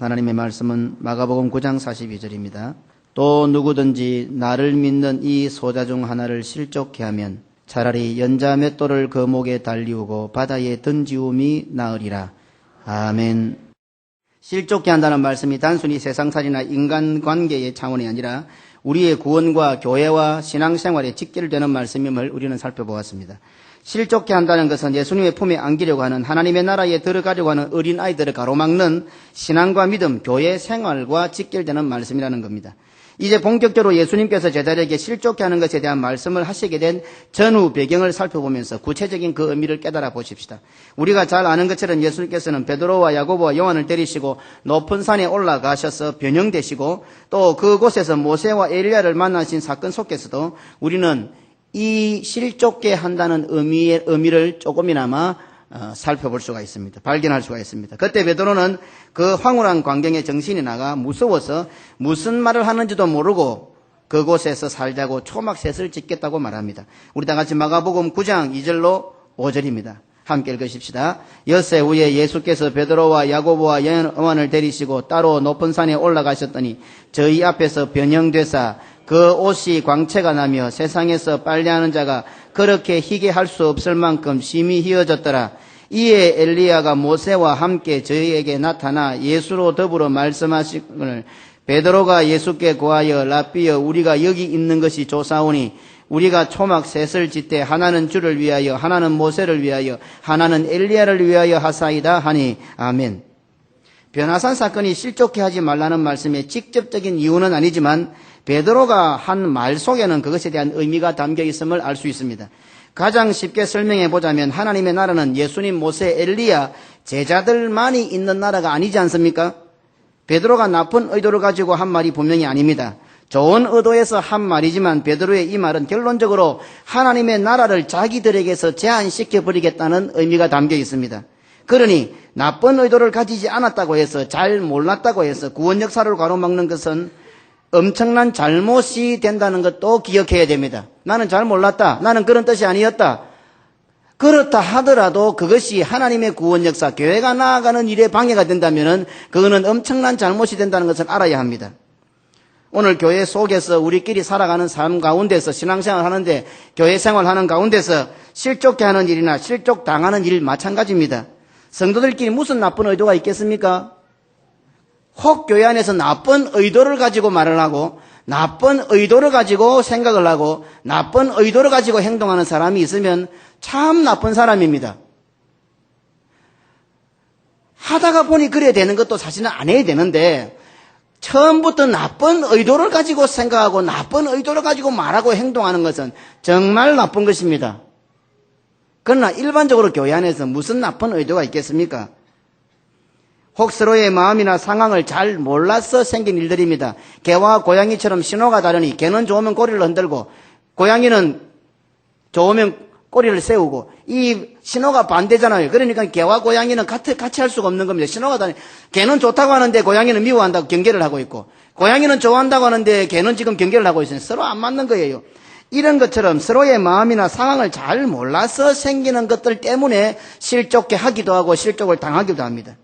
하나님의 말씀은 마가복음 9장 42절입니다. 또 누구든지 나를 믿는 이 소자 중 하나를 실족케 하면 차라리 연자 맷돌을 그 목에 달리우고 바다에 던지움이 나으리라. 아멘. 실족케 한다는 말씀이 단순히 세상살이나 인간관계의 차원이 아니라 우리의 구원과 교회와 신앙생활에 직결되는 말씀임을 우리는 살펴보았습니다. 실족케 한다는 것은 예수님의 품에 안기려고 하는, 하나님의 나라에 들어가려고 하는 어린아이들을 가로막는 신앙과 믿음, 교회 생활과 직결되는 말씀이라는 겁니다. 이제 본격적으로 예수님께서 제자들에게 실족케 하는 것에 대한 말씀을 하시게 된 전후 배경을 살펴보면서 구체적인 그 의미를 깨달아 보십시다. 우리가 잘 아는 것처럼 예수님께서는 베드로와 야고보와 요한을 데리시고 높은 산에 올라가셔서 변형되시고 또 그곳에서 모세와 엘리야를 만나신 사건 속에서도 우리는 이 실족케 한다는 의미를 조금이나마 살펴볼 수가 있습니다. 발견할 수가 있습니다. 그때 베드로는 그 황홀한 광경에 정신이 나가 무서워서 무슨 말을 하는지도 모르고 그곳에서 살자고 초막셋을 짓겠다고 말합니다. 우리 다 같이 마가복음 9장 2절로 5절입니다. 함께 읽으십시다. 엿새 후에 예수께서 베드로와 야고보와 요한을 데리시고 따로 높은 산에 올라가셨더니 저희 앞에서 변형되사 그 옷이 광채가 나며 세상에서 빨래하는 자가 그렇게 희게 할 수 없을 만큼 심히 희어졌더라. 이에 엘리야가 모세와 함께 저희에게 나타나 예수로 더불어 말씀하시기를 베드로가 예수께 구하여 랍비여 우리가 여기 있는 것이 좋사오니 우리가 초막 셋을 짓되 하나는 주를 위하여 하나는 모세를 위하여 하나는 엘리야를 위하여 하사이다 하니 아멘. 변화산 사건이 실족케 하지 말라는 말씀의 직접적인 이유는 아니지만 베드로가 한 말 속에는 그것에 대한 의미가 담겨 있음을 알 수 있습니다. 가장 쉽게 설명해 보자면 하나님의 나라는 예수님, 모세, 엘리야 제자들만이 있는 나라가 아니지 않습니까? 베드로가 나쁜 의도를 가지고 한 말이 분명히 아닙니다. 좋은 의도에서 한 말이지만 베드로의 이 말은 결론적으로 하나님의 나라를 자기들에게서 제한시켜 버리겠다는 의미가 담겨 있습니다. 그러니 나쁜 의도를 가지지 않았다고 해서, 잘 몰랐다고 해서 구원 역사를 가로막는 것은 엄청난 잘못이 된다는 것도 기억해야 됩니다. 나는 잘 몰랐다. 나는 그런 뜻이 아니었다. 그렇다 하더라도 그것이 하나님의 구원 역사, 교회가 나아가는 일에 방해가 된다면 그거는 엄청난 잘못이 된다는 것을 알아야 합니다. 오늘 교회 속에서 우리끼리 살아가는 삶 가운데서 신앙생활 하는데, 교회 생활하는 가운데서 실족케 하는 일이나 실족당하는 일 마찬가지입니다. 성도들끼리 무슨 나쁜 의도가 있겠습니까? 혹 교회 안에서 나쁜 의도를 가지고 말을 하고 나쁜 의도를 가지고 생각을 하고 나쁜 의도를 가지고 행동하는 사람이 있으면 참 나쁜 사람입니다. 하다가 보니 그래야 되는 것도 사실은 안 해야 되는데 처음부터 나쁜 의도를 가지고 생각하고 나쁜 의도를 가지고 말하고 행동하는 것은 정말 나쁜 것입니다. 그러나 일반적으로 교회 안에서 무슨 나쁜 의도가 있겠습니까? 혹 서로의 마음이나 상황을 잘 몰라서 생긴 일들입니다. 개와 고양이처럼 신호가 다르니 개는 좋으면 꼬리를 흔들고 고양이는 좋으면 꼬리를 세우고, 이 신호가 반대잖아요. 그러니까 개와 고양이는 같이 할 수가 없는 겁니다. 신호가 다르니 개는 좋다고 하는데 고양이는 미워한다고 경계를 하고 있고, 고양이는 좋아한다고 하는데 개는 지금 경계를 하고 있어요. 서로 안 맞는 거예요. 이런 것처럼 서로의 마음이나 상황을 잘 몰라서 생기는 것들 때문에 실족케 하기도 하고 실족을 당하기도 합니다.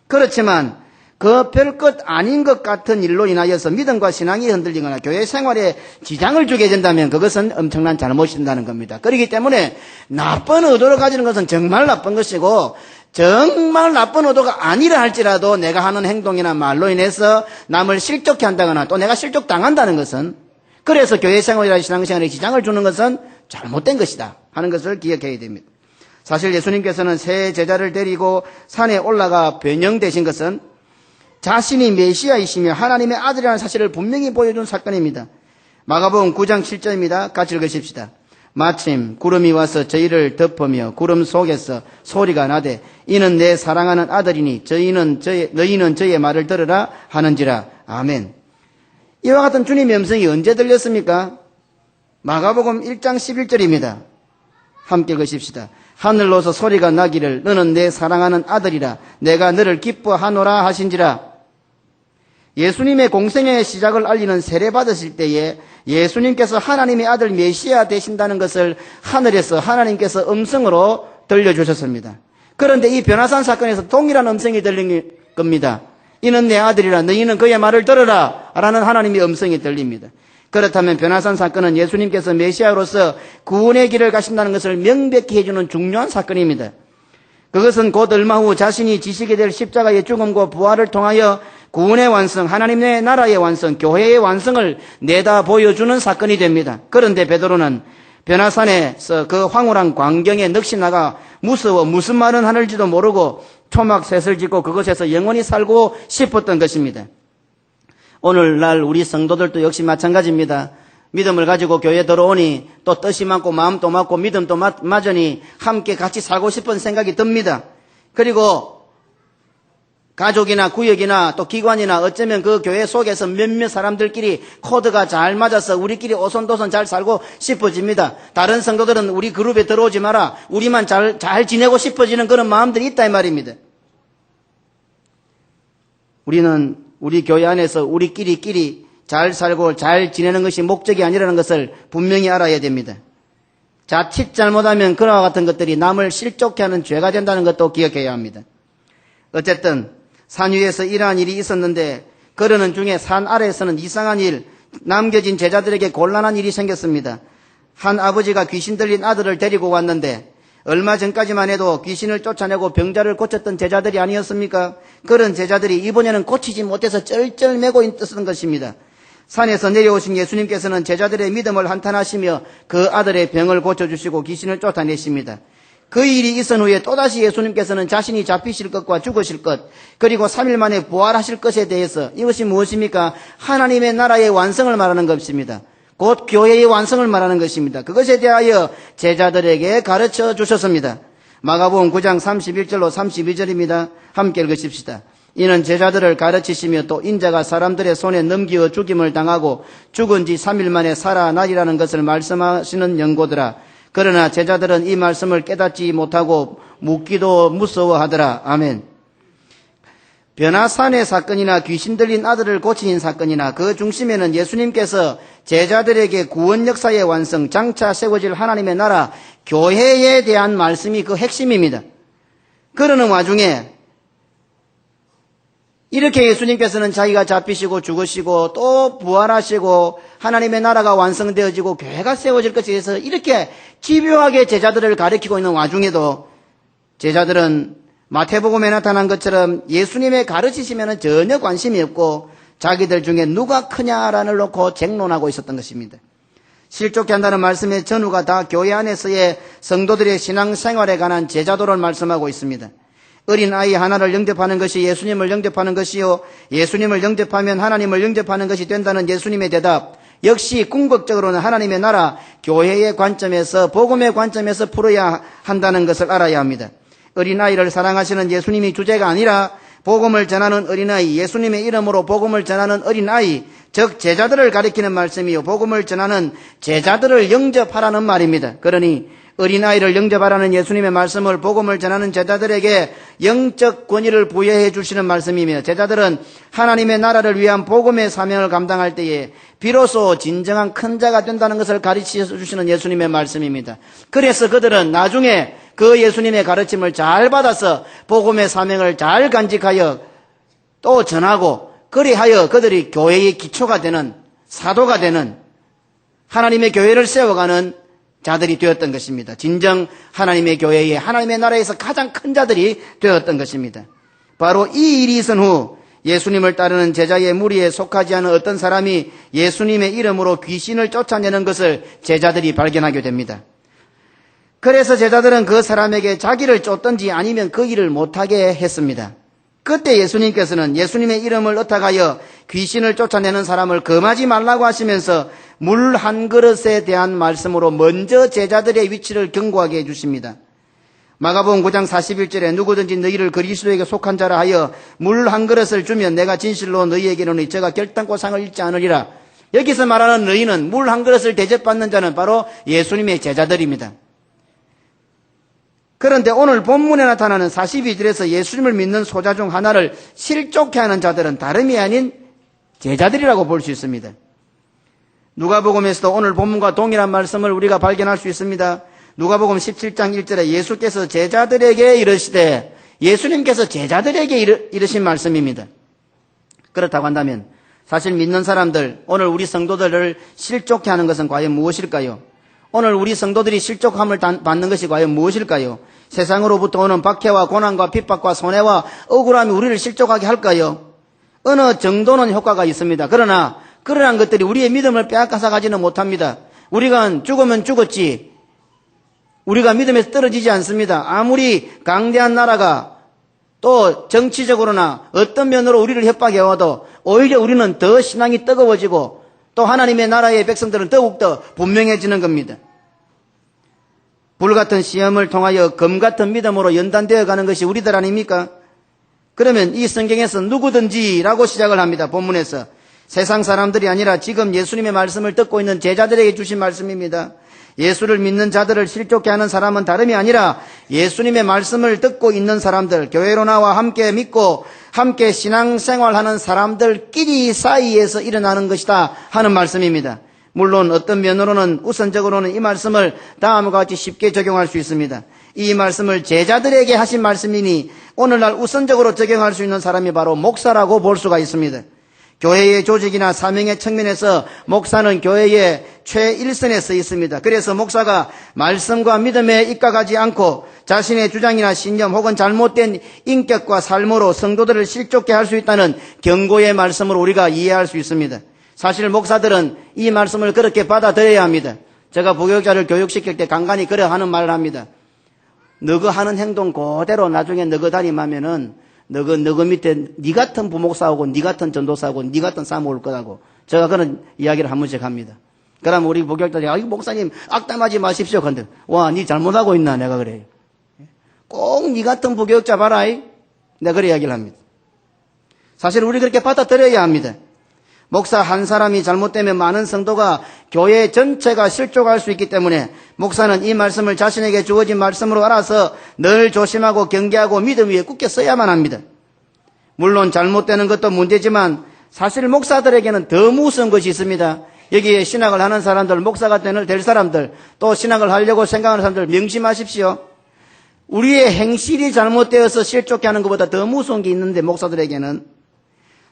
그렇지만 그 별것 아닌 것 같은 일로 인하여서 믿음과 신앙이 흔들리거나 교회 생활에 지장을 주게 된다면 그것은 엄청난 잘못이 된다는 겁니다. 그렇기 때문에 나쁜 의도를 가지는 것은 정말 나쁜 것이고, 정말 나쁜 의도가 아니라 할지라도 내가 하는 행동이나 말로 인해서 남을 실족케 한다거나 또 내가 실족당한다는 것은, 그래서 교회 생활이나 신앙생활에 지장을 주는 것은 잘못된 것이다 하는 것을 기억해야 됩니다. 사실 예수님께서는 새 제자를 데리고 산에 올라가 변형되신 것은 자신이 메시아이시며 하나님의 아들이라는 사실을 분명히 보여준 사건입니다. 마가복음 9장 7절입니다. 같이 읽으십시다. 마침 구름이 와서 저희를 덮으며 구름 속에서 소리가 나되 이는 내 사랑하는 아들이니 너희는 저의 말을 들으라 하는지라. 아멘. 이와 같은 주님의 음성이 언제 들렸습니까? 마가복음 1장 11절입니다. 함께 읽으십시다. 하늘로서 소리가 나기를 너는 내 사랑하는 아들이라 내가 너를 기뻐하노라 하신지라. 예수님의 공생애의 시작을 알리는 세례 받으실 때에 예수님께서 하나님의 아들 메시아 되신다는 것을 하늘에서 하나님께서 음성으로 들려주셨습니다. 그런데 이 변화산 사건에서 동일한 음성이 들린 겁니다. 이는 내 아들이라 너희는 그의 말을 들으라 라는 하나님의 음성이 들립니다. 그렇다면 변화산 사건은 예수님께서 메시아로서 구원의 길을 가신다는 것을 명백히 해주는 중요한 사건입니다. 그것은 곧 얼마 후 자신이 지시게 될 십자가의 죽음과 부활을 통하여 구원의 완성, 하나님의 나라의 완성, 교회의 완성을 내다 보여주는 사건이 됩니다. 그런데 베드로는 변화산에서 그 황홀한 광경에 넋이 나가 무서워 무슨 말은 하는지도 모르고 초막셋을 짓고 그것에서 영원히 살고 싶었던 것입니다. 오늘날 우리 성도들도 역시 마찬가지입니다. 믿음을 가지고 교회에 들어오니 또 뜻이 맞고 마음도 맞고 믿음도 맞으니 함께 같이 살고 싶은 생각이 듭니다. 그리고 가족이나 구역이나 또 기관이나 어쩌면 그 교회 속에서 몇몇 사람들끼리 코드가 잘 맞아서 우리끼리 오손도손 잘 살고 싶어집니다. 다른 성도들은 우리 그룹에 들어오지 마라. 우리만 잘 지내고 싶어지는 그런 마음들이 있다 이 말입니다. 우리는 우리 교회 안에서 우리끼리 잘 살고 잘 지내는 것이 목적이 아니라는 것을 분명히 알아야 됩니다. 자칫 잘못하면 그와 같은 것들이 남을 실족케 하는 죄가 된다는 것도 기억해야 합니다. 어쨌든 산 위에서 이러한 일이 있었는데 그러는 중에 산 아래에서는 이상한 일, 남겨진 제자들에게 곤란한 일이 생겼습니다. 한 아버지가 귀신 들린 아들을 데리고 왔는데 얼마 전까지만 해도 귀신을 쫓아내고 병자를 고쳤던 제자들이 아니었습니까? 그런 제자들이 이번에는 고치지 못해서 쩔쩔매고 있었던 것입니다. 산에서 내려오신 예수님께서는 제자들의 믿음을 한탄하시며 그 아들의 병을 고쳐주시고 귀신을 쫓아내십니다. 그 일이 있은 후에 또다시 예수님께서는 자신이 잡히실 것과 죽으실 것, 그리고 3일 만에 부활하실 것에 대해서 이것이 무엇입니까? 하나님의 나라의 완성을 말하는 것입니다. 곧 교회의 완성을 말하는 것입니다. 그것에 대하여 제자들에게 가르쳐 주셨습니다. 마가복음 9장 31절로 32절입니다. 함께 읽으십시다. 이는 제자들을 가르치시며 또 인자가 사람들의 손에 넘겨 죽임을 당하고 죽은 지 3일 만에 살아나리라는 것을 말씀하시는 연고더라. 그러나 제자들은 이 말씀을 깨닫지 못하고 묻기도 무서워하더라. 아멘. 변화산의 사건이나 귀신 들린 아들을 고친 사건이나 그 중심에는 예수님께서 제자들에게 구원 역사의 완성, 장차 세워질 하나님의 나라, 교회에 대한 말씀이 그 핵심입니다. 그러는 와중에 이렇게 예수님께서는 자기가 잡히시고 죽으시고 또 부활하시고 하나님의 나라가 완성되어지고 교회가 세워질 것에 대해서 이렇게 집요하게 제자들을 가르치고 있는 와중에도 제자들은 마태복음에 나타난 것처럼 예수님의 가르치시면 전혀 관심이 없고 자기들 중에 누가 크냐란을 놓고 쟁론하고 있었던 것입니다. 실족케 한다는 말씀의 전후가 다 교회 안에서의 성도들의 신앙생활에 관한 제자도를 말씀하고 있습니다. 어린아이 하나를 영접하는 것이 예수님을 영접하는 것이요, 예수님을 영접하면 하나님을 영접하는 것이 된다는 예수님의 대답, 역시 궁극적으로는 하나님의 나라, 교회의 관점에서, 복음의 관점에서 풀어야 한다는 것을 알아야 합니다. 어린아이를 사랑하시는 예수님이 주제가 아니라 복음을 전하는 어린아이, 예수님의 이름으로 복음을 전하는 어린아이, 즉 제자들을 가리키는 말씀이요, 복음을 전하는 제자들을 영접하라는 말입니다. 그러니 어린아이를 영접하라는 예수님의 말씀을 복음을 전하는 제자들에게 영적 권위를 부여해 주시는 말씀이며, 제자들은 하나님의 나라를 위한 복음의 사명을 감당할 때에 비로소 진정한 큰 자가 된다는 것을 가르쳐 주시는 예수님의 말씀입니다. 그래서 그들은 나중에 그 예수님의 가르침을 잘 받아서 복음의 사명을 잘 간직하여 또 전하고, 그리하여 그들이 교회의 기초가 되는, 사도가 되는, 하나님의 교회를 세워가는 자들이 되었던 것입니다. 진정 하나님의 교회의, 하나님의 나라에서 가장 큰 자들이 되었던 것입니다. 바로 이 일이 있은 후 예수님을 따르는 제자의 무리에 속하지 않은 어떤 사람이 예수님의 이름으로 귀신을 쫓아내는 것을 제자들이 발견하게 됩니다. 그래서 제자들은 그 사람에게 자기를 쫓든지 아니면 그 일을 못하게 했습니다. 그때 예수님께서는 예수님의 이름을 의탁하여 귀신을 쫓아내는 사람을 금하지 말라고 하시면서 물 한 그릇에 대한 말씀으로 먼저 제자들의 위치를 견고하게 해주십니다. 마가복음 9장 41절에 누구든지 너희를 그리스도에게 속한 자라 하여 물 한 그릇을 주면 내가 진실로 너희에게 이르노니 저가 결단코 상을 잃지 않으리라. 여기서 말하는 너희는, 물 한 그릇을 대접받는 자는 바로 예수님의 제자들입니다. 그런데 오늘 본문에 나타나는 42절에서 예수님을 믿는 소자 중 하나를 실족해 하는 자들은 다름이 아닌 제자들이라고 볼 수 있습니다. 누가복음에서도 오늘 본문과 동일한 말씀을 우리가 발견할 수 있습니다. 누가복음 17장 1절에 예수께서 제자들에게 이르시되, 예수님께서 제자들에게 이르신 말씀입니다. 그렇다고 한다면 사실 믿는 사람들, 오늘 우리 성도들을 실족해 하는 것은 과연 무엇일까요? 오늘 우리 성도들이 실족함을 받는 것이 과연 무엇일까요? 세상으로부터 오는 박해와 고난과 핍박과 손해와 억울함이 우리를 실족하게 할까요? 어느 정도는 효과가 있습니다. 그러나 그러한 것들이 우리의 믿음을 빼앗아서 가지는 못합니다. 우리가 죽으면 죽었지 우리가 믿음에서 떨어지지 않습니다. 아무리 강대한 나라가 또 정치적으로나 어떤 면으로 우리를 협박해와도 오히려 우리는 더 신앙이 뜨거워지고 또 하나님의 나라의 백성들은 더욱더 분명해지는 겁니다. 불같은 시험을 통하여 검같은 믿음으로 연단되어 가는 것이 우리들 아닙니까? 그러면 이 성경에서 누구든지라고 시작을 합니다. 본문에서 세상 사람들이 아니라 지금 예수님의 말씀을 듣고 있는 제자들에게 주신 말씀입니다. 예수를 믿는 자들을 실족해 하는 사람은 다름이 아니라 예수님의 말씀을 듣고 있는 사람들, 교회로 나와 함께 믿고 함께 신앙생활하는 사람들끼리 사이에서 일어나는 것이다 하는 말씀입니다. 물론 어떤 면으로는 우선적으로는 이 말씀을 다음과 같이 쉽게 적용할 수 있습니다. 이 말씀을 제자들에게 하신 말씀이니 오늘날 우선적으로 적용할 수 있는 사람이 바로 목사라고 볼 수가 있습니다. 교회의 조직이나 사명의 측면에서 목사는 교회의 최일선에 서 있습니다. 그래서 목사가 말씀과 믿음에 입각하지 않고 자신의 주장이나 신념 혹은 잘못된 인격과 삶으로 성도들을 실족해 할 수 있다는 경고의 말씀을 우리가 이해할 수 있습니다. 사실 목사들은 이 말씀을 그렇게 받아들여야 합니다. 제가 부교육자를 교육시킬 때 간간히 그래 하는 말을 합니다. 너가 하는 행동 그대로 나중에 너가 담임하면은 너그 밑에 네 같은 부목사하고 네 같은 전도사하고 네 같은 사모 올 거라고 제가 그런 이야기를 한 번씩 합니다. 그러면 우리 부교육자들이 이거 목사님 악담하지 마십시오. 근데 와, 네 잘못하고 있나 내가 그래요. 꼭 네 같은 부교육자 봐라. 내가 그래 이야기를 합니다. 사실 우리 그렇게 받아들여야 합니다. 목사 한 사람이 잘못되면 많은 성도가 교회 전체가 실족할 수 있기 때문에 목사는 이 말씀을 자신에게 주어진 말씀으로 알아서 늘 조심하고 경계하고 믿음 위에 굳게 서야만 합니다. 물론 잘못되는 것도 문제지만 사실 목사들에게는 더 무서운 것이 있습니다. 여기에 신학을 하는 사람들, 목사가 될 사람들, 또 신학을 하려고 생각하는 사람들 명심하십시오. 우리의 행실이 잘못되어서 실족해 하는 것보다 더 무서운 게 있는데 목사들에게는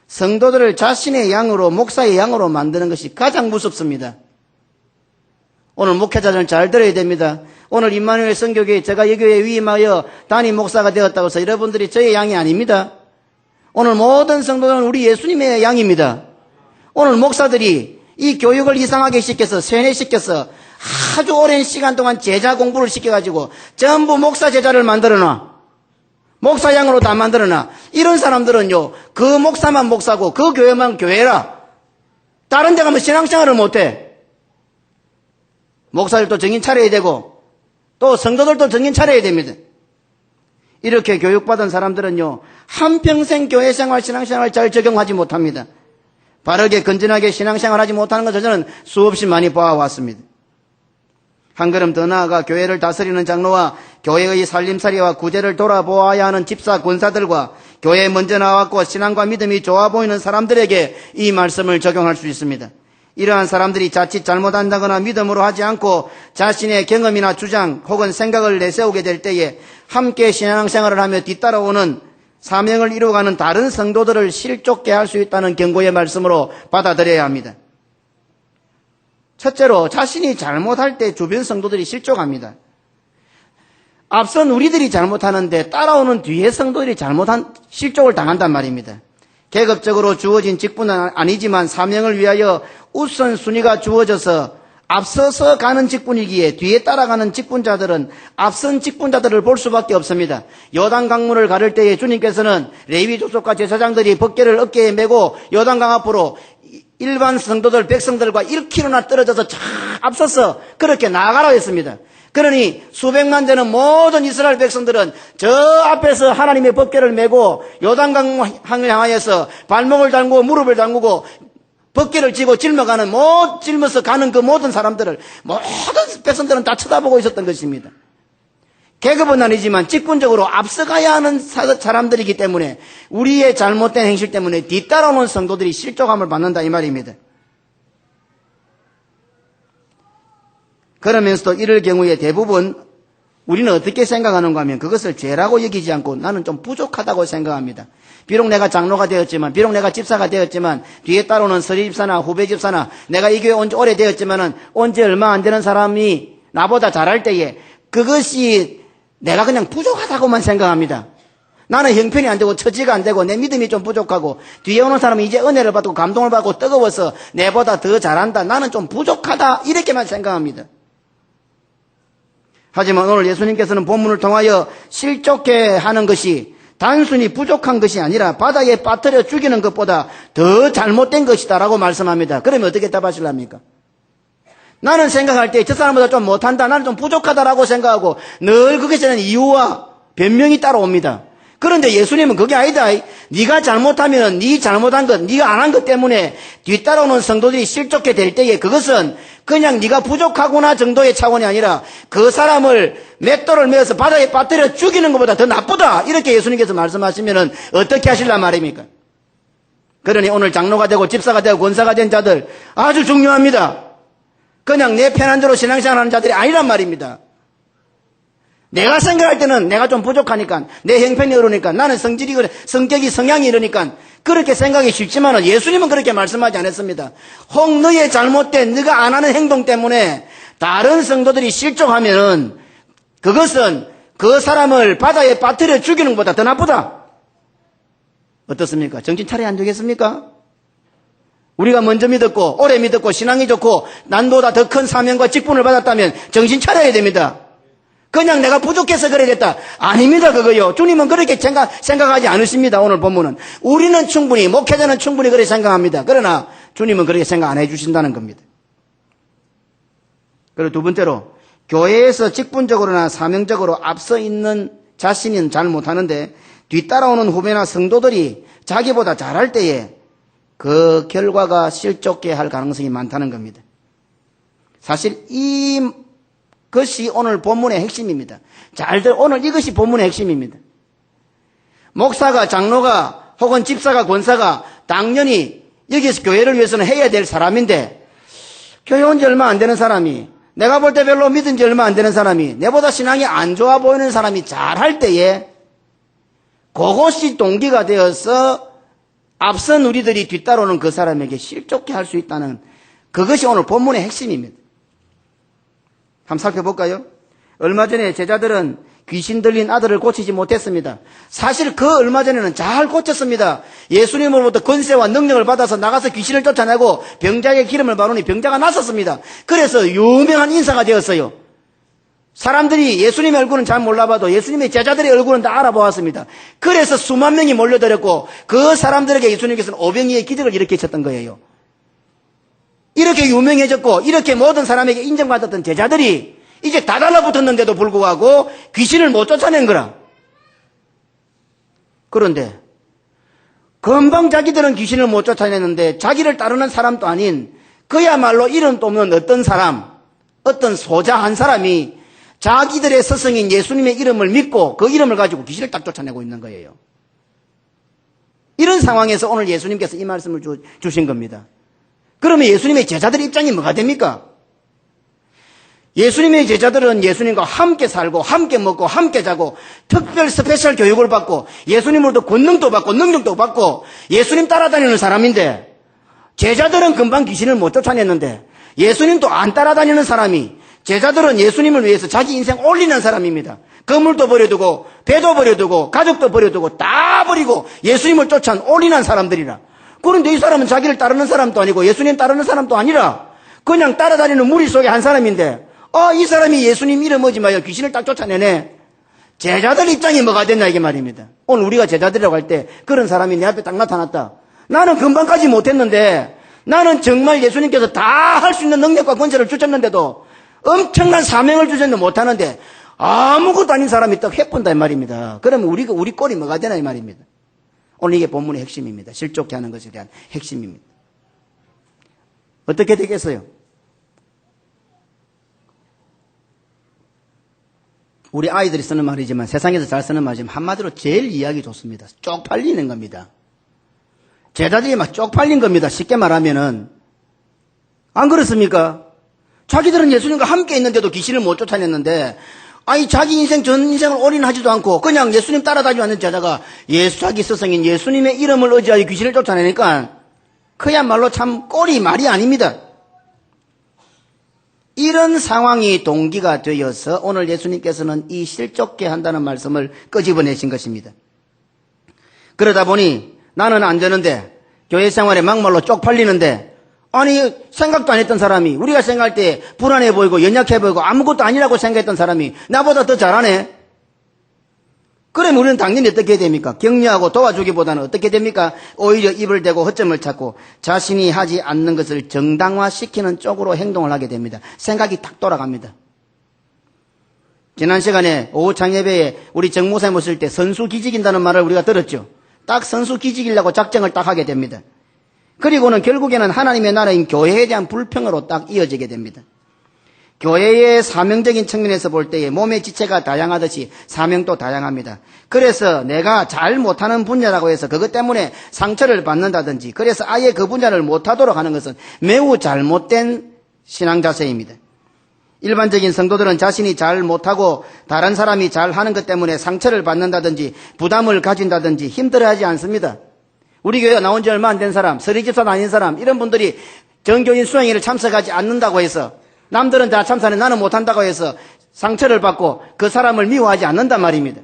성도들을 자신의 양으로 목사의 양으로 만드는 것이 가장 무섭습니다. 오늘 목회자들은 잘 들어야 됩니다. 오늘 임마누엘 선교교회 제가 이 교회에 위임하여 담임 목사가 되었다고 해서 여러분들이 저의 양이 아닙니다. 오늘 모든 성도들은 우리 예수님의 양입니다. 오늘 목사들이 이 교육을 이상하게 시켜서 세뇌시켜서 아주 오랜 시간 동안 제자 공부를 시켜가지고 전부 목사 제자를 만들어놔. 목사양으로 다 만들어놔. 이런 사람들은요, 그 목사만 목사고 그 교회만 교회라. 다른 데 가면 신앙생활을 못해. 목사들도 정신 차려야 되고 또 성도들도 정신 차려야 됩니다. 이렇게 교육받은 사람들은요, 한평생 교회생활, 신앙생활 잘 적용하지 못합니다. 바르게 건전하게 신앙생활하지 못하는 것을 저는 수없이 많이 보아왔습니다. 한 걸음 더 나아가 교회를 다스리는 장로와 교회의 살림살이와 구제를 돌아보아야 하는 집사 권사들과 교회에 먼저 나왔고 신앙과 믿음이 좋아 보이는 사람들에게 이 말씀을 적용할 수 있습니다. 이러한 사람들이 자칫 잘못한다거나 믿음으로 하지 않고 자신의 경험이나 주장 혹은 생각을 내세우게 될 때에 함께 신앙생활을 하며 뒤따라오는 사명을 이루어가는 다른 성도들을 실족해 할 수 있다는 경고의 말씀으로 받아들여야 합니다. 첫째로 자신이 잘못할 때 주변 성도들이 실족합니다. 앞선 우리들이 잘못하는데 따라오는 뒤에 성도들이 실족을 당한단 말입니다. 계급적으로 주어진 직분은 아니지만 사명을 위하여 우선순위가 주어져서 앞서서 가는 직분이기에 뒤에 따라가는 직분자들은 앞선 직분자들을 볼 수밖에 없습니다. 요단강물을 가를 때에 주님께서는 레위 족속과 제사장들이 벗개를 어깨에 메고 요단강 앞으로 일반 성도들, 백성들과 1km나 떨어져서 쫙 앞서서 그렇게 나아가라고 했습니다. 그러니 수백만 되는 모든 이스라엘 백성들은 저 앞에서 하나님의 법궤를 메고 요단강을 향하여서 발목을 담그고 무릎을 담그고 법궤를 쥐고 짊어서 가는 그 모든 사람들을 모든 백성들은 다 쳐다보고 있었던 것입니다. 계급은 아니지만 직분적으로 앞서가야 하는 사람들이기 때문에 우리의 잘못된 행실 때문에 뒤따라오는 성도들이 실족함을 받는다 이 말입니다. 그러면서도 이럴 경우에 대부분 우리는 어떻게 생각하는가 하면 그것을 죄라고 여기지 않고 나는 좀 부족하다고 생각합니다. 비록 내가 장로가 되었지만, 비록 내가 집사가 되었지만, 뒤에 따라오는 서리 집사나 후배 집사나, 내가 이 교회 온 지 오래되었지만은, 온 지 얼마 안 되는 사람이 나보다 잘할 때에, 그것이 내가 그냥 부족하다고만 생각합니다. 나는 형편이 안 되고, 처지가 안 되고, 내 믿음이 좀 부족하고, 뒤에 오는 사람은 이제 은혜를 받고, 감동을 받고, 뜨거워서 내보다 더 잘한다. 나는 좀 부족하다. 이렇게만 생각합니다. 하지만 오늘 예수님께서는 본문을 통하여 실족해 하는 것이 단순히 부족한 것이 아니라 바다에 빠뜨려 죽이는 것보다 더 잘못된 것이다라고 말씀합니다. 그러면 어떻게 답하실랍니까? 나는 생각할 때 저 사람보다 좀 못한다, 나는 좀 부족하다라고 생각하고 늘 그것에 대한 이유와 변명이 따라옵니다. 그런데 예수님은 그게 아니다. 네가 잘못하면 네 잘못한 것, 네가 안 한 것 때문에 뒤따라오는 성도들이 실족해 될 때에 그것은 그냥 네가 부족하구나 정도의 차원이 아니라 그 사람을 맷돌을 메어서 바다에 빠뜨려 죽이는 것보다 더 나쁘다. 이렇게 예수님께서 말씀하시면 어떻게 하실란 말입니까? 그러니 오늘 장로가 되고 집사가 되고 권사가 된 자들 아주 중요합니다. 그냥 내 편한 대로 신앙생활하는 자들이 아니란 말입니다. 내가 생각할 때는 내가 좀 부족하니까, 내 형편이 이러니까, 나는 성질이 그래, 성격이 성향이 이러니까 그렇게 생각이 쉽지만 예수님은 그렇게 말씀하지 않았습니다. 혹 너의 잘못된 네가 안 하는 행동 때문에 다른 성도들이 실족하면은 그것은 그 사람을 바다에 빠뜨려 죽이는 것보다 더 나쁘다. 어떻습니까? 정신 차려야 안 되겠습니까? 우리가 먼저 믿었고 오래 믿었고 신앙이 좋고 난보다 더 큰 사명과 직분을 받았다면 정신 차려야 됩니다. 그냥 내가 부족해서 그래 됐다. 아닙니다, 그거요. 주님은 그렇게 생각하지 않으십니다, 오늘 본문은. 우리는 충분히, 목회자는 충분히 그렇게 생각합니다. 그러나 주님은 그렇게 생각 안 해주신다는 겁니다. 그리고 두 번째로, 교회에서 직분적으로나 사명적으로 앞서 있는 자신은 잘 못하는데 뒤따라오는 후배나 성도들이 자기보다 잘할 때에 그 결과가 실족해 할 가능성이 많다는 겁니다. 사실 이것이 오늘 본문의 핵심입니다. 잘들 오늘 이것이 본문의 핵심입니다. 목사가, 장로가, 혹은 집사가, 권사가 당연히 여기서 교회를 위해서는 해야 될 사람인데 교회 온 지 얼마 안 되는 사람이, 내가 볼 때 별로 믿은 지 얼마 안 되는 사람이, 내보다 신앙이 안 좋아 보이는 사람이 잘할 때에 그것이 동기가 되어서 앞선 우리들이 뒤따라오는 그 사람에게 실족해 할 수 있다는 그것이 오늘 본문의 핵심입니다. 한번 살펴볼까요? 얼마 전에 제자들은 귀신 들린 아들을 고치지 못했습니다. 사실 그 얼마 전에는 잘 고쳤습니다. 예수님으로부터 권세와 능력을 받아서 나가서 귀신을 쫓아내고 병자에게 기름을 바르니 병자가 났었습니다. 그래서 유명한 인사가 되었어요. 사람들이 예수님의 얼굴은 잘 몰라봐도 예수님의 제자들의 얼굴은 다 알아보았습니다. 그래서 수만 명이 몰려들었고 그 사람들에게 예수님께서는 오병이의 기적을 일으키셨던 거예요. 이렇게 유명해졌고 이렇게 모든 사람에게 인정받았던 제자들이 이제 다 달라붙었는데도 불구하고 귀신을 못 쫓아낸 거라. 그런데 금방 자기들은 귀신을 못 쫓아냈는데 자기를 따르는 사람도 아닌 그야말로 이름도 없는 어떤 사람, 어떤 소자 한 사람이 자기들의 스승인 예수님의 이름을 믿고 그 이름을 가지고 귀신을 딱 쫓아내고 있는 거예요. 이런 상황에서 오늘 예수님께서 이 말씀을 주신 겁니다. 그러면 예수님의 제자들의 입장이 뭐가 됩니까? 예수님의 제자들은 예수님과 함께 살고 함께 먹고 함께 자고 특별 스페셜 교육을 받고 예수님으로부터 권능도 받고 능력도 받고 예수님 따라다니는 사람인데 제자들은 금방 귀신을 못 쫓아냈는데 예수님도 안 따라다니는 사람이, 제자들은 예수님을 위해서 자기 인생 올리는 사람입니다. 건물도 버려두고 배도 버려두고 가족도 버려두고 다 버리고 예수님을 쫓아 올리는 사람들이라. 그런데 이 사람은 자기를 따르는 사람도 아니고 예수님 따르는 사람도 아니라 그냥 따라다니는 무리 속의 한 사람인데 이 사람이 예수님 이름 뭐지 마요 귀신을 딱 쫓아내네. 제자들 입장이 뭐가 됐나 이게 말입니다. 오늘 우리가 제자들이라고 할 때 그런 사람이 내 앞에 딱 나타났다. 나는 금방까지 못했는데, 나는 정말 예수님께서 다 할 수 있는 능력과 권세를 주셨는데도 엄청난 사명을 주셨는데 못하는데 아무것도 아닌 사람이 딱 해본다 이 말입니다. 그러면 우리 꼴이 뭐가 되나 이 말입니다. 오늘 이게 본문의 핵심입니다. 실족해 하는 것에 대한 핵심입니다. 어떻게 되겠어요? 우리 아이들이 쓰는 말이지만 세상에서 잘 쓰는 말이지만 한마디로 제일 이해하기 좋습니다. 쪽팔리는 겁니다. 제자들이 막 쪽팔린 겁니다. 쉽게 말하면은. 안 그렇습니까? 자기들은 예수님과 함께 있는데도 귀신을 못 쫓아냈는데 아니 자기 인생 전 인생을 올인하지도 않고 그냥 예수님 따라다니지 않는 제자가 자기 스승인 예수님의 이름을 의지하여 귀신을 쫓아내니까 그야말로 참 꼴이 말이 아닙니다. 이런 상황이 동기가 되어서 오늘 예수님께서는 이 실족게 한다는 말씀을 끄집어내신 것입니다. 그러다 보니 나는 안 되는데 교회 생활에 막말로 쪽팔리는데 아니 생각도 안 했던 사람이 우리가 생각할 때 불안해 보이고 연약해 보이고 아무것도 아니라고 생각했던 사람이 나보다 더 잘하네. 그러면 우리는 당연히 어떻게 됩니까? 격려하고 도와주기보다는 어떻게 됩니까? 오히려 입을 대고 허점을 찾고 자신이 하지 않는 것을 정당화시키는 쪽으로 행동을 하게 됩니다. 생각이 딱 돌아갑니다. 지난 시간에 오후 창예배에 우리 정모사님 오실 때 선수 기직인다는 말을 우리가 들었죠. 딱 선수 기직이려고 작정을 딱 하게 됩니다. 그리고는 결국에는 하나님의 나라인 교회에 대한 불평으로 딱 이어지게 됩니다. 교회의 사명적인 측면에서 볼 때에 몸의 지체가 다양하듯이 사명도 다양합니다. 그래서 내가 잘 못하는 분야라고 해서 그것 때문에 상처를 받는다든지 그래서 아예 그 분야를 못하도록 하는 것은 매우 잘못된 신앙 자세입니다. 일반적인 성도들은 자신이 잘 못하고 다른 사람이 잘하는 것 때문에 상처를 받는다든지 부담을 가진다든지 힘들어하지 않습니다. 우리 교회에 나온 지 얼마 안 된 사람, 서리집사 다닌 사람 이런 분들이 정교인 수행회를 참석하지 않는다고 해서 남들은 다 참석하는데 나는 못한다고 해서 상처를 받고 그 사람을 미워하지 않는단 말입니다.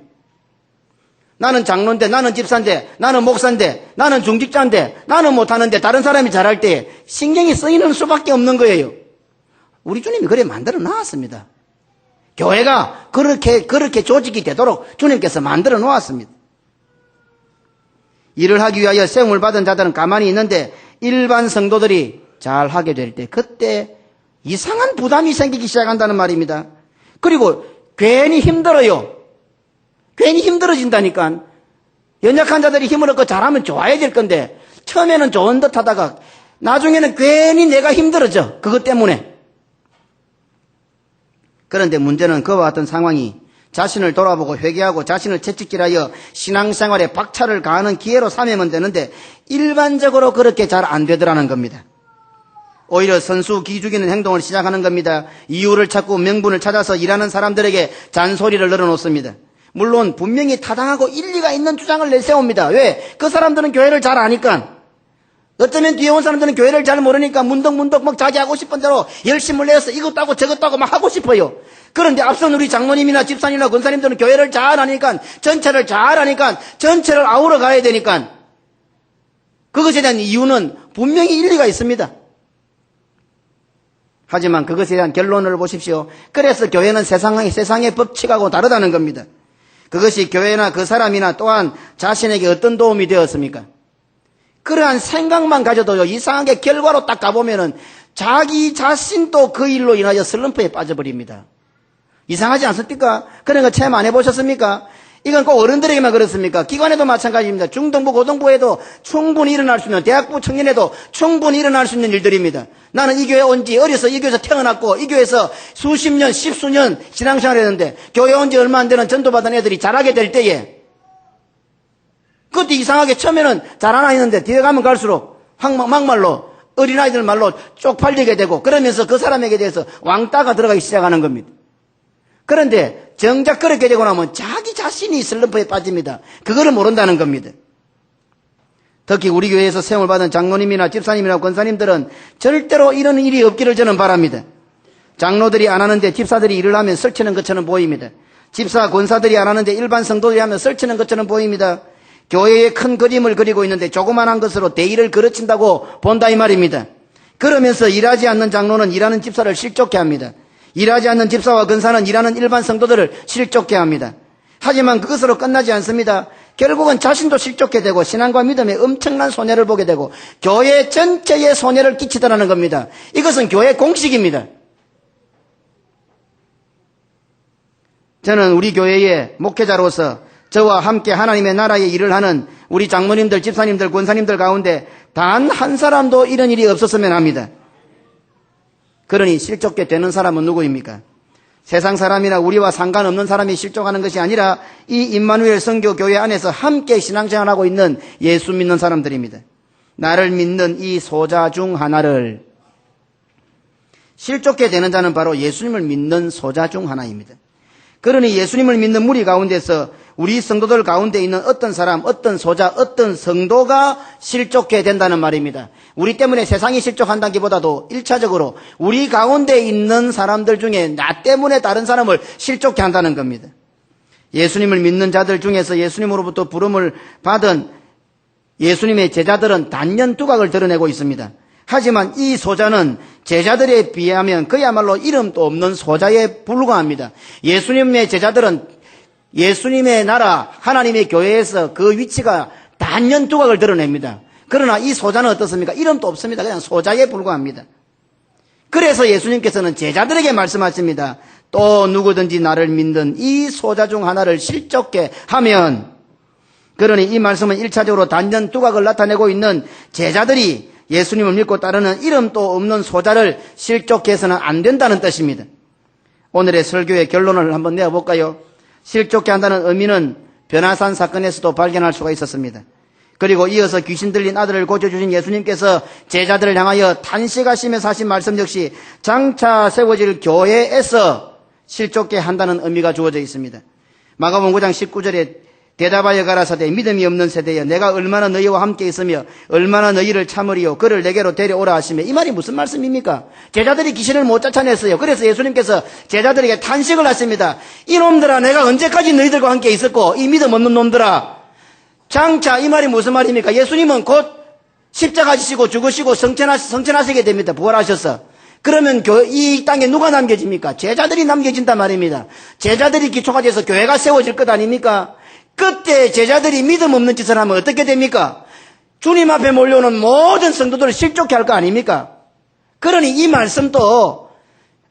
나는 장로인데 나는 집사인데 나는 목사인데 나는 중직자인데 나는 못하는데 다른 사람이 잘할 때 신경이 쓰이는 수밖에 없는 거예요. 우리 주님이 그래 만들어 놨습니다. 교회가 그렇게 조직이 되도록 주님께서 만들어 놓았습니다. 일을 하기 위하여 세움을 받은 자들은 가만히 있는데 일반 성도들이 잘하게 될 때 그때 이상한 부담이 생기기 시작한다는 말입니다. 그리고 괜히 힘들어요. 괜히 힘들어진다니까. 연약한 자들이 힘을 얻고 잘하면 좋아야 건데 처음에는 좋은 듯 하다가 나중에는 괜히 내가 힘들어져. 그것 때문에. 그런데 문제는 그와 같은 상황이 자신을 돌아보고 회개하고 자신을 채찍질하여 신앙생활에 박차를 가하는 기회로 삼으면 되는데 일반적으로 그렇게 잘 안 되더라는 겁니다. 오히려 선수 기죽이는 행동을 시작하는 겁니다. 이유를 찾고 명분을 찾아서 일하는 사람들에게 잔소리를 늘어놓습니다. 물론 분명히 타당하고 일리가 있는 주장을 내세웁니다. 왜? 그 사람들은 교회를 잘 아니까. 어쩌면 뒤에 온 사람들은 교회를 잘 모르니까 문덕문덕 막 자기 하고 싶은 대로 열심을 내서 이것도 하고 저것도 하고 막 하고 싶어요. 그런데 앞선 우리 장모님이나 집사님이나 권사님들은 교회를 잘 아니까 전체를 잘 아니까 전체를 아우러 가야 되니까 그것에 대한 이유는 분명히 일리가 있습니다. 하지만 그것에 대한 결론을 보십시오. 그래서 교회는 세상의 법칙하고 다르다는 겁니다. 그것이 교회나 그 사람이나 또한 자신에게 어떤 도움이 되었습니까? 그러한 생각만 가져도요, 이상하게 결과로 딱 가보면은 자기 자신도 그 일로 인하여 슬럼프에 빠져버립니다. 이상하지 않습니까? 그런 거 체험 안 해보셨습니까? 이건 꼭 어른들에게만 그렇습니까? 기관에도 마찬가지입니다. 중등부, 고등부에도 충분히 일어날 수 있는, 대학부 청년에도 충분히 일어날 수 있는 일들입니다. 나는 이 교회 온 지 어려서 이 교회에서 태어났고 이 교회에서 수십 년, 십수년 신앙생활을 했는데 교회 온 지 얼마 안 되는 전도받은 애들이 잘하게 될 때에 그것도 이상하게 처음에는 잘 안 하는데 뒤에 가면 갈수록 막말로 어린아이들 말로 쪽팔리게 되고 그러면서 그 사람에게 대해서 왕따가 들어가기 시작하는 겁니다. 그런데 정작 그렇게 되고 나면 자기 자신이 슬럼프에 빠집니다. 그거를 모른다는 겁니다. 특히 우리 교회에서 세움을 받은 장로님이나 집사님이나 권사님들은 절대로 이런 일이 없기를 저는 바랍니다. 장로들이 안 하는데 집사들이 일을 하면 설치는 것처럼 보입니다. 집사, 권사들이 안 하는데 일반 성도들이 하면 설치는 것처럼 보입니다. 교회의 큰 그림을 그리고 있는데 조그만한 것으로 대의를 그르친다고 본다 이 말입니다. 그러면서 일하지 않는 장로는 일하는 집사를 실족해 합니다. 일하지 않는 집사와 권사는 일하는 일반 성도들을 실족해 합니다. 하지만 그것으로 끝나지 않습니다. 결국은 자신도 실족해 되고 신앙과 믿음에 엄청난 손해를 보게 되고 교회 전체에 손해를 끼치더라는 겁니다. 이것은 교회 공식입니다. 저는 우리 교회의 목회자로서 저와 함께 하나님의 나라의 일을 하는 우리 장모님들, 집사님들, 권사님들 가운데 단 한 사람도 이런 일이 없었으면 합니다. 그러니 실족게 되는 사람은 누구입니까? 세상 사람이나 우리와 상관없는 사람이 실족하는 것이 아니라 이 임마누엘 선교교회 안에서 함께 신앙생활하고 있는 예수 믿는 사람들입니다. 나를 믿는 이 소자 중 하나를 실족게 되는 자는 바로 예수님을 믿는 소자 중 하나입니다. 그러니 예수님을 믿는 무리 가운데서 우리 성도들 가운데 있는 어떤 사람, 어떤 소자, 어떤 성도가 실족해야 된다는 말입니다. 우리 때문에 세상이 실족한다기보다도 1차적으로 우리 가운데 있는 사람들 중에 나 때문에 다른 사람을 실족해 한다는 겁니다. 예수님을 믿는 자들 중에서 예수님으로부터 부름을 받은 예수님의 제자들은 단연 두각을 드러내고 있습니다. 하지만 이 소자는 제자들에 비하면 그야말로 이름도 없는 소자에 불과합니다. 예수님의 제자들은 예수님의 나라 하나님의 교회에서 그 위치가 단연 두각을 드러냅니다. 그러나 이 소자는 어떻습니까? 이름도 없습니다. 그냥 소자에 불과합니다. 그래서 예수님께서는 제자들에게 말씀하십니다. 또 누구든지 나를 믿는 이 소자 중 하나를 실족해 하면, 그러니 이 말씀은 1차적으로 단연 두각을 나타내고 있는 제자들이 예수님을 믿고 따르는 이름도 없는 소자를 실족해서는 안 된다는 뜻입니다. 오늘의 설교의 결론을 한번 내어볼까요? 실족해 한다는 의미는 변화산 사건에서도 발견할 수가 있었습니다. 그리고 이어서 귀신 들린 아들을 고쳐주신 예수님께서 제자들을 향하여 탄식하시면서 하신 말씀 역시 장차 세워질 교회에서 실족해 한다는 의미가 주어져 있습니다. 마가복음 9장 19절에 대답하여 가라사대 믿음이 없는 세대여 내가 얼마나 너희와 함께 있으며 얼마나 너희를 참으리요 그를 내게로 데려오라 하시며, 이 말이 무슨 말씀입니까? 제자들이 귀신을 못 쫓아냈어요. 그래서 예수님께서 제자들에게 탄식을 하십니다. 이놈들아, 내가 언제까지 너희들과 함께 있었고 이 믿음 없는 놈들아. 장차, 이 말이 무슨 말입니까? 예수님은 곧 십자가 지시고 죽으시고 성천하시게 됩니다. 부활하셔서. 그러면 이 땅에 누가 남겨집니까? 제자들이 남겨진단 말입니다. 제자들이 기초가 돼서 교회가 세워질 것 아닙니까? 그때 제자들이 믿음 없는 짓을 하면 어떻게 됩니까? 주님 앞에 몰려오는 모든 성도들을 실족해 할 거 아닙니까? 그러니 이 말씀도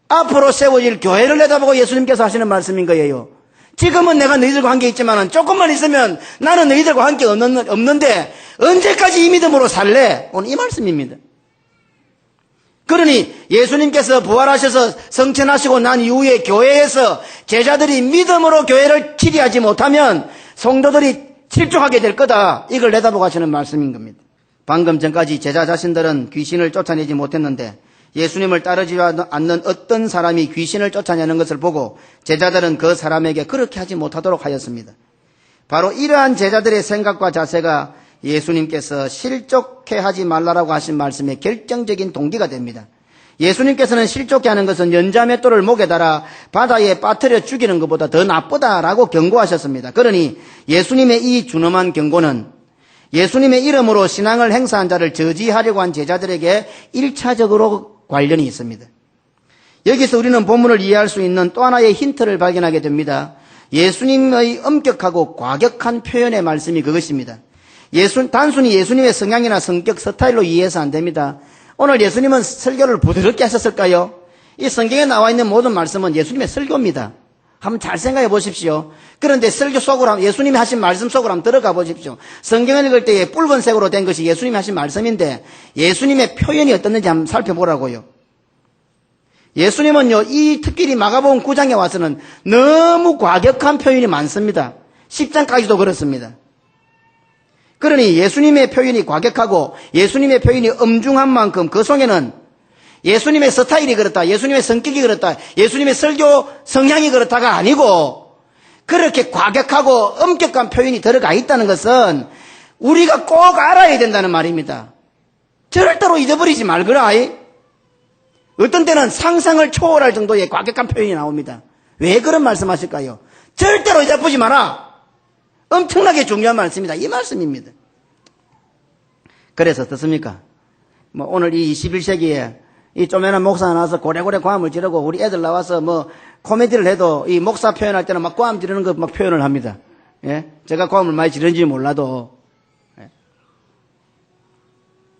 앞으로 세워질 교회를 내다보고 예수님께서 하시는 말씀인 거예요. 지금은 내가 너희들과 함께 있지만 조금만 있으면 나는 너희들과 함께 없는데 언제까지 이 믿음으로 살래? 오늘 이 말씀입니다. 그러니 예수님께서 부활하셔서 성천하시고 난 이후에 교회에서 제자들이 믿음으로 교회를 치리하지 못하면 성도들이 실족하게 될 거다. 이걸 내다보고 하시는 말씀인 겁니다. 방금 전까지 제자 자신들은 귀신을 쫓아내지 못했는데 예수님을 따르지 않는 어떤 사람이 귀신을 쫓아내는 것을 보고 제자들은 그 사람에게 그렇게 하지 못하도록 하였습니다. 바로 이러한 제자들의 생각과 자세가 예수님께서 실족해 하지 말라라고 하신 말씀의 결정적인 동기가 됩니다. 예수님께서는 실족해 하는 것은 연자맷돌을 목에 달아 바다에 빠뜨려 죽이는 것보다 더 나쁘다라고 경고하셨습니다. 그러니 예수님의 이 준엄한 경고는 예수님의 이름으로 신앙을 행사한 자를 저지하려고 한 제자들에게 1차적으로 관련이 있습니다. 여기서 우리는 본문을 이해할 수 있는 또 하나의 힌트를 발견하게 됩니다. 예수님의 엄격하고 과격한 표현의 말씀이 그것입니다. 단순히 예수님의 성향이나 성격 스타일로 이해해서 안 됩니다. 오늘 예수님은 설교를 부드럽게 하셨을까요? 이 성경에 나와 있는 모든 말씀은 예수님의 설교입니다. 한번 잘 생각해 보십시오. 그런데 설교 속으로, 예수님이 하신 말씀 속으로 한번 들어가 보십시오. 성경을 읽을 때에 붉은색으로 된 것이 예수님이 하신 말씀인데 예수님의 표현이 어떻는지 한번 살펴보라고요. 예수님은요, 이 특별히 마가복음 9장에 와서는 너무 과격한 표현이 많습니다. 10장까지도 그렇습니다. 그러니 예수님의 표현이 과격하고 예수님의 표현이 엄중한 만큼 그 속에는 예수님의 스타일이 그렇다, 예수님의 성격이 그렇다, 예수님의 설교 성향이 그렇다가 아니고 그렇게 과격하고 엄격한 표현이 들어가 있다는 것은 우리가 꼭 알아야 된다는 말입니다. 절대로 잊어버리지 말거라. 어떤 때는 상상을 초월할 정도의 과격한 표현이 나옵니다. 왜 그런 말씀하실까요? 절대로 잊어버리지 마라. 엄청나게 중요한 말씀입니다. 이 말씀입니다. 그래서 어떻습니까? 오늘 이 21세기에 이 쪼매난 목사가 나와서 고래고래 고함을 지르고 우리 애들 나와서 코미디를 해도 이 목사 표현할 때는 막 고함 지르는 거 막 표현을 합니다. 예? 제가 고함을 많이 지르는지 몰라도. 예?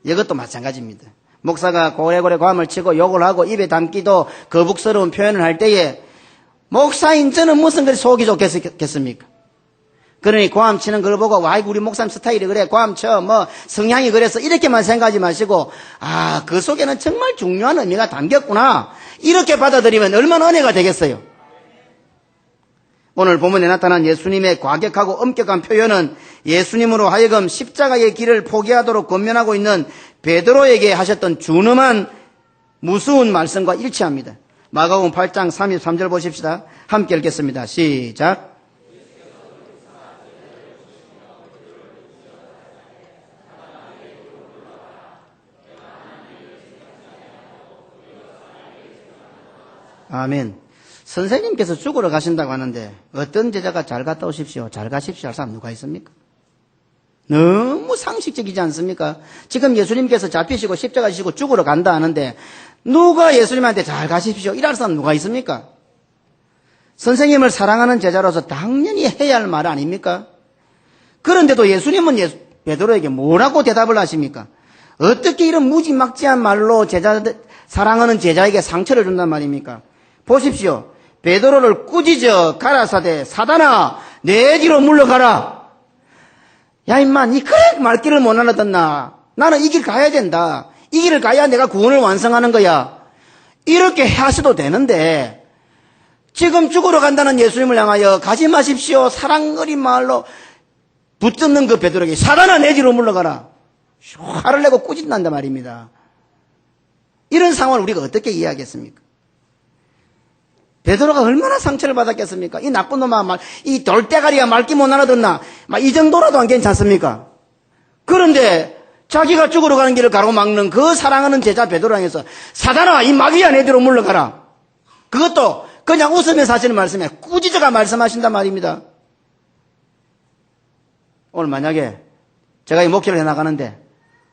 이것도 마찬가지입니다. 목사가 고래고래 고함을 치고 욕을 하고 입에 담기도 거북스러운 표현을 할 때에 목사인 저는 무슨 그리 속이 좋겠습니까? 그러니 고함 치는 걸 보고 와 우리 목사님 스타일이 그래 고함 쳐 성향이 그래서 이렇게만 생각하지 마시고 그 속에는 정말 중요한 의미가 담겼구나 이렇게 받아들이면 얼마나 은혜가 되겠어요. 오늘 본문에 나타난 예수님의 과격하고 엄격한 표현은 예수님으로 하여금 십자가의 길을 포기하도록 권면하고 있는 베드로에게 하셨던 준엄한 무서운 말씀과 일치합니다. 마가복음 8장 33절 보십시다. 함께 읽겠습니다. 시작. 아멘. 선생님께서 죽으러 가신다고 하는데 어떤 제자가 잘 갔다 오십시오, 잘 가십시오 할 사람 누가 있습니까? 너무 상식적이지 않습니까? 지금 예수님께서 잡히시고 십자가 지시고 죽으러 간다 하는데 누가 예수님한테 잘 가십시오 이럴 사람 누가 있습니까? 선생님을 사랑하는 제자로서 당연히 해야 할 말 아닙니까? 그런데도 예수님은 베드로에게 뭐라고 대답을 하십니까? 어떻게 이런 무지막지한 말로 사랑하는 제자에게 상처를 준단 말입니까? 보십시오. 베드로를 꾸짖어 가라사대 사단아 내 뒤로 물러가라. 야 임마 니 그래 말귀를 못 알아듣나. 나는 이 길 가야 된다. 이 길을 가야 내가 구원을 완성하는 거야. 이렇게 하셔도 되는데 지금 죽으러 간다는 예수님을 향하여 가지 마십시오 사랑 어린 말로 붙잡는 그 베드로에게 사단아 내 뒤로 물러가라. 화를 내고 꾸짖는단 말입니다. 이런 상황을 우리가 어떻게 이해하겠습니까? 베드로가 얼마나 상처를 받았겠습니까? 이 나쁜 놈아, 이 돌대가리가 말귀 못 알아듣나? 이 정도라도 안 괜찮습니까? 그런데 자기가 죽으러 가는 길을 가로막는 그 사랑하는 제자 베드로 향해서 사단아, 이 마귀야 내 뒤로 물러가라. 그것도 그냥 웃으면서 하시는 말씀에 꾸짖어가 말씀하신단 말입니다. 오늘 만약에 제가 이 목회를 해나가는데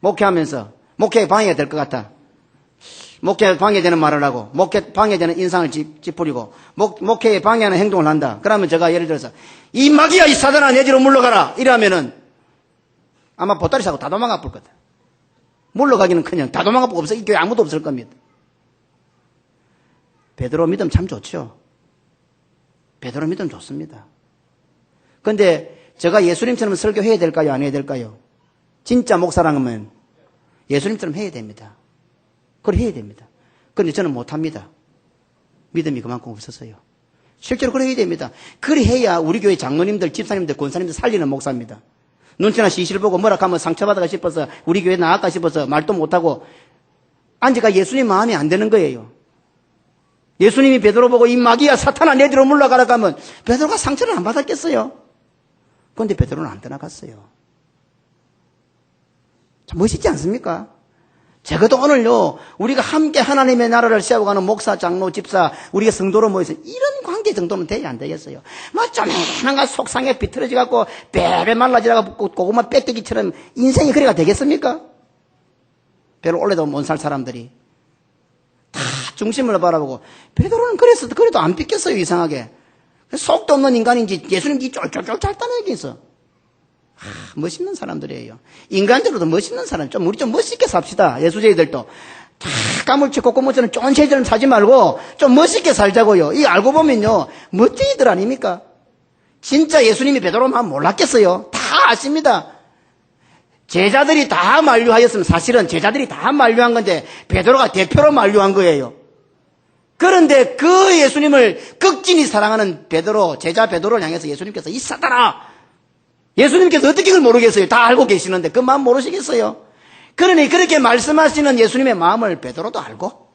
목회하면서 목회에 방해가 될 것 같아. 목회에 방해되는 말을 하고 목회 방해되는 인상을 찌푸리고 목회에 방해하는 행동을 한다. 그러면 제가 예를 들어서 이 마귀야 이 사단아 내 뒤로 물러가라 이러면은 아마 보따리 사고 다 도망가 볼 거다. 물러가기는커녕 다 도망가 보고 없어. 이 교회 아무도 없을 겁니다. 베드로 믿음 참 좋죠. 베드로 믿음 좋습니다. 그런데 제가 예수님처럼 설교해야 될까요? 안 해야 될까요? 진짜 목사라면 예수님처럼 해야 됩니다. 그걸 해야 됩니다. 그런데 저는 못합니다. 믿음이 그만큼 없어서요. 실제로 그래 해야 됩니다. 그래 해야 우리 교회 장로님들, 집사님들, 권사님들 살리는 목사입니다. 눈치나 시시를 보고 뭐라 하면 상처받아가 싶어서 우리 교회 나갈까 싶어서 말도 못하고 앉아가 예수님 마음이 안 되는 거예요. 예수님이 베드로 보고 이 마귀야 사탄아 내 뒤로 물러가라 하면 베드로가 상처를 안 받았겠어요? 그런데 베드로는 안 떠나갔어요. 참 멋있지 않습니까? 적어도 오늘요, 우리가 함께 하나님의 나라를 세워가는 목사, 장로, 집사, 우리가 성도로 모여서 이런 관계 정도는 돼야 안 되겠어요. 조만간 속상해 비틀어져갖고, 베베 말라지라고 고구마 뺏기기처럼 인생이 그래가 되겠습니까? 별로 올래도 못 살 사람들이. 다 중심을 바라보고, 베드로는 그래도 안 뺏겼어요, 이상하게. 속도 없는 인간인지 예수님이 쫄쫄쫄 잘 따내겠어. 멋있는 사람들이에요. 인간적으로도 멋있는 사람. 우리 좀 멋있게 삽시다. 예수제이들도. 다 까물치 꼬꼬무치는 쫀새처럼 사지 말고 좀 멋있게 살자고요. 이 알고 보면요. 멋쟁이들 아닙니까? 진짜 예수님이 베드로 마음 몰랐겠어요. 다 아십니다. 제자들이 다 만류하였으면 사실은 제자들이 다 만류한 건데 베드로가 대표로 만류한 거예요. 그런데 그 예수님을 극진히 사랑하는 베드로, 제자 베드로를 향해서 예수님께서 이 사단아! 예수님께서 어떻게 그걸 모르겠어요? 다 알고 계시는데 그 마음 모르시겠어요? 그러니 그렇게 말씀하시는 예수님의 마음을 베드로도 알고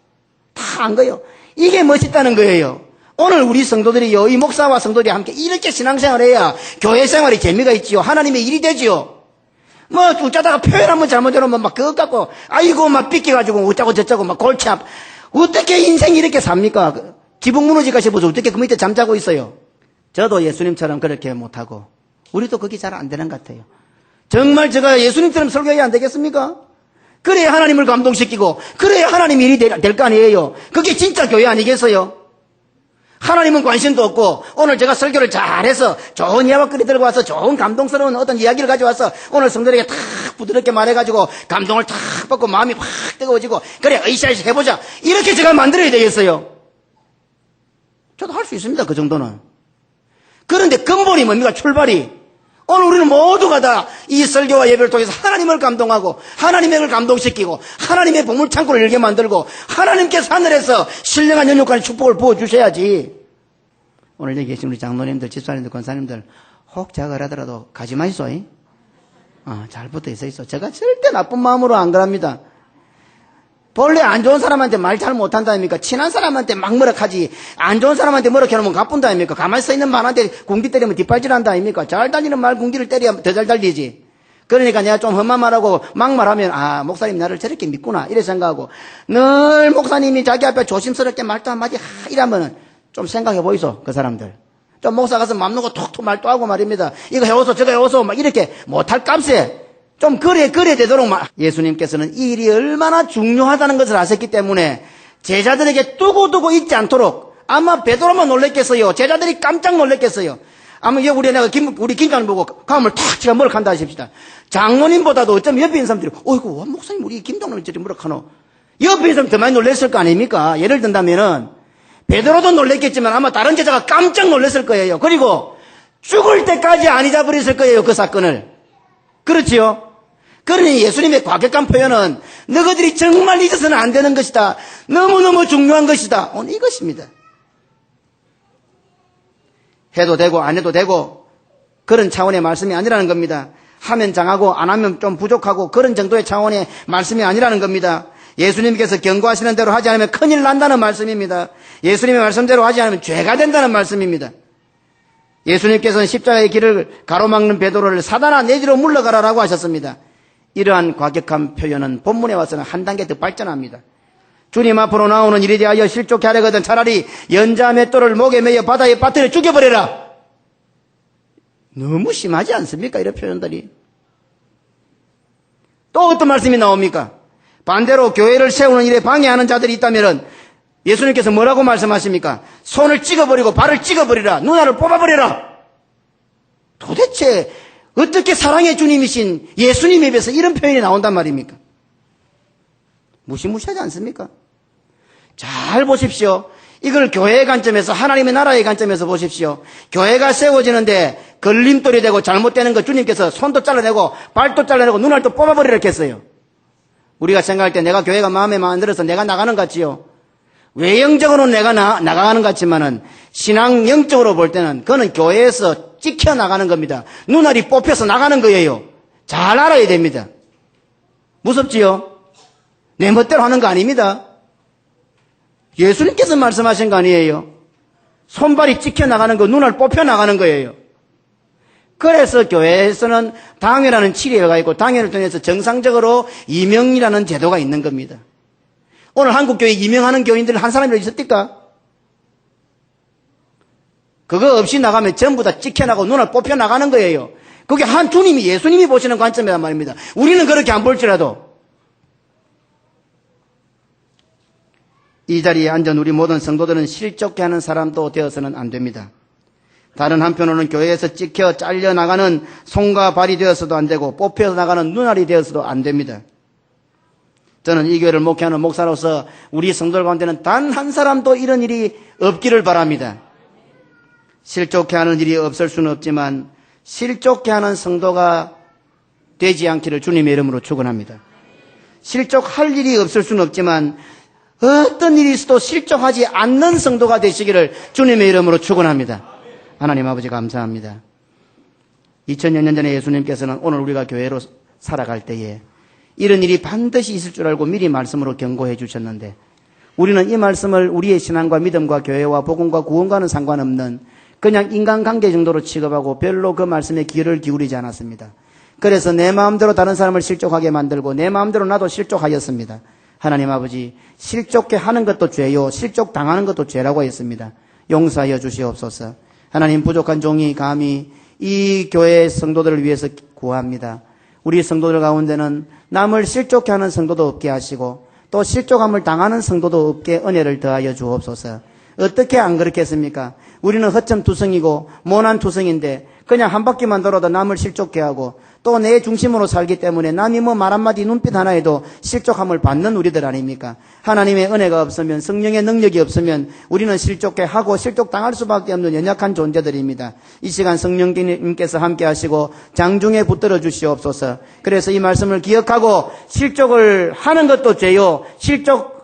다 안 거예요. 이게 멋있다는 거예요. 오늘 우리 성도들이요, 이 목사와 성도들이 함께 이렇게 신앙생활을 해야 교회 생활이 재미가 있지요. 하나님의 일이 되지요. 어쩌다가 표현 한번 잘못해놓으면 막 그것 갖고 아이고 막 삐끼가지고 어쩌고 저쩌고 막 골치 아파. 어떻게 인생이 이렇게 삽니까? 지붕 무너질까 싶어서 어떻게 그 밑에 잠자고 있어요? 저도 예수님처럼 그렇게 못하고 우리도 그게 잘 안 되는 것 같아요. 정말 제가 예수님처럼 설교해야 안 되겠습니까? 그래야 하나님을 감동시키고 그래야 하나님 일이 될 거 아니에요. 그게 진짜 교회 아니겠어요? 하나님은 관심도 없고 오늘 제가 설교를 잘해서 좋은 이야기거리 들고 와서 좋은 감동스러운 어떤 이야기를 가져와서 오늘 성도들에게 탁 부드럽게 말해가지고 감동을 탁 받고 마음이 확 뜨거워지고 그래 으쌰으쌰 해보자 이렇게 제가 만들어야 되겠어요. 저도 할 수 있습니다. 그 정도는. 그런데 근본이 뭡니까? 출발이. 오늘 우리는 모두가 다 이 설교와 예배를 통해서 하나님을 감동하고 하나님을 감동시키고 하나님의 보물창고를 열게 만들고 하나님께서 하늘에서 신령한 연육간의 축복을 부어주셔야지. 오늘 여기 계신 우리 장로님들, 집사님들, 권사님들 혹 제가 그러더라도 가지 마시소. 잘 붙어 있어. 제가 절대 나쁜 마음으로 안 그럽니다. 본래 안 좋은 사람한테 말 잘 못한다입니까? 친한 사람한테 막 뭐라하지. 안 좋은 사람한테 뭐라 해놓으면 가뿐다입니까? 가만히 서 있는 말한테 궁디 때리면 뒷발질한다 아닙니까? 잘 달리는 말 궁디를 때려야 더 잘 달리지. 그러니까 내가 좀 험한 말하고 막 말하면 아 목사님 나를 저렇게 믿구나 이래 생각하고 늘 목사님이 자기 앞에 조심스럽게 말도 한마디 이러면은 좀 생각해 보이소 그 사람들. 좀 목사 가서 맘 놓고 톡톡 말도 하고 말입니다. 이거 해오소 저거 해오소 막 이렇게 못할 값에 좀 그래 되도록 예수님께서는 이 일이 얼마나 중요하다는 것을 아셨기 때문에 제자들에게 두고두고 잊지 않도록 아마 베드로만 놀랬겠어요. 제자들이 깜짝 놀랬겠어요. 아마 우리 김장을 보고 가음을 탁 제가 뭐라 한다 하십시다. 장로님보다도 어쩌면 옆에 있는 사람들이 어이구 와 목사님 우리 김장로님 저리 뭐라 하노. 옆에 있는 사람이 더 많이 놀랬을 거 아닙니까? 예를 든다면은 베드로도 놀랬겠지만 아마 다른 제자가 깜짝 놀랐을 거예요. 그리고 죽을 때까지 안 잊어버렸을 거예요. 그 사건을. 그렇지요? 그러니 예수님의 과격한 표현은 너희들이 정말 잊어서는 안 되는 것이다. 너무너무 중요한 것이다. 오늘 이것입니다. 해도 되고 안 해도 되고 그런 차원의 말씀이 아니라는 겁니다. 하면 장하고 안 하면 좀 부족하고 그런 정도의 차원의 말씀이 아니라는 겁니다. 예수님께서 경고하시는 대로 하지 않으면 큰일 난다는 말씀입니다. 예수님의 말씀대로 하지 않으면 죄가 된다는 말씀입니다. 예수님께서는 십자가의 길을 가로막는 베드로를 사단아 내 뒤로 물러가라라고 하셨습니다. 이러한 과격한 표현은 본문에 와서는 한 단계 더 발전합니다. 주님 앞으로 나오는 일에 대하여 실족해 하려거든 차라리 연자 맷돌을 목에 매여 바다에 빠뜨려 죽여버려라. 너무 심하지 않습니까? 이런 표현들이. 또 어떤 말씀이 나옵니까? 반대로 교회를 세우는 일에 방해하는 자들이 있다면 예수님께서 뭐라고 말씀하십니까? 손을 찍어버리고 발을 찍어버리라. 눈알을 뽑아버려라. 도대체 어떻게 사랑의 주님이신 예수님 입에서 이런 표현이 나온단 말입니까? 무시무시하지 않습니까? 잘 보십시오. 이걸 교회의 관점에서 하나님의 나라의 관점에서 보십시오. 교회가 세워지는데 걸림돌이 되고 잘못되는 거 주님께서 손도 잘라내고 발도 잘라내고 눈알도 뽑아버리라 했어요. 우리가 생각할 때 내가 교회가 마음에 만들어서 내가 나가는 것 같지요. 외형적으로는 내가 나가는 것 같지만은 신앙 영적으로 볼 때는 그는 교회에서 찍혀 나가는 겁니다. 눈알이 뽑혀서 나가는 거예요. 잘 알아야 됩니다. 무섭지요? 내 멋대로 하는 거 아닙니다. 예수님께서 말씀하신 거 아니에요. 손발이 찍혀 나가는 거, 눈알 뽑혀 나가는 거예요. 그래서 교회에서는 당회라는 치료가 있고 당회를 통해서 정상적으로 임명이라는 제도가 있는 겁니다. 오늘 한국교회 임명하는 교인들 한 사람이라도 있었을까? 그거 없이 나가면 전부 다 찍혀나가고 눈을 뽑혀 나가는 거예요. 그게 한 주님이 예수님이 보시는 관점이란 말입니다. 우리는 그렇게 안 볼지라도 이 자리에 앉은 우리 모든 성도들은 실족해 하는 사람도 되어서는 안 됩니다. 다른 한편으로는 교회에서 찍혀 잘려나가는 손과 발이 되어서도 안 되고 뽑혀 나가는 눈알이 되어서도 안 됩니다. 저는 이 교회를 목회하는 목사로서 우리 성도들 가운데는 단 한 사람도 이런 일이 없기를 바랍니다. 실족해 하는 일이 없을 수는 없지만 실족해 하는 성도가 되지 않기를 주님의 이름으로 축원합니다. 실족할 일이 없을 수는 없지만 어떤 일이 있어도 실족하지 않는 성도가 되시기를 주님의 이름으로 축원합니다. 하나님 아버지 감사합니다. 2000여 년 전에 예수님께서는 오늘 우리가 교회로 살아갈 때에 이런 일이 반드시 있을 줄 알고 미리 말씀으로 경고해 주셨는데 우리는 이 말씀을 우리의 신앙과 믿음과 교회와 복음과 구원과는 상관없는 그냥 인간관계 정도로 취급하고 별로 그 말씀에 귀를 기울이지 않았습니다. 그래서 내 마음대로 다른 사람을 실족하게 만들고 내 마음대로 나도 실족하였습니다. 하나님 아버지 실족해 하는 것도 죄요 실족당하는 것도 죄라고 했습니다. 용서하여 주시옵소서. 하나님 부족한 종이 감히 이 교회 성도들을 위해서 구합니다. 우리 성도들 가운데는 남을 실족해 하는 성도도 없게 하시고 또 실족함을 당하는 성도도 없게 은혜를 더하여 주옵소서. 어떻게 안 그렇겠습니까? 우리는 허점투성이고 모난투성인데 그냥 한 바퀴만 돌아도 남을 실족해 하고 또 내 중심으로 살기 때문에 남이 뭐 말 한마디 눈빛 하나에도 실족함을 받는 우리들 아닙니까? 하나님의 은혜가 없으면 성령의 능력이 없으면 우리는 실족해 하고 실족당할 수밖에 없는 연약한 존재들입니다. 이 시간 성령님께서 함께 하시고 장중에 붙들어 주시옵소서. 그래서 이 말씀을 기억하고 실족을 하는 것도 죄요 실족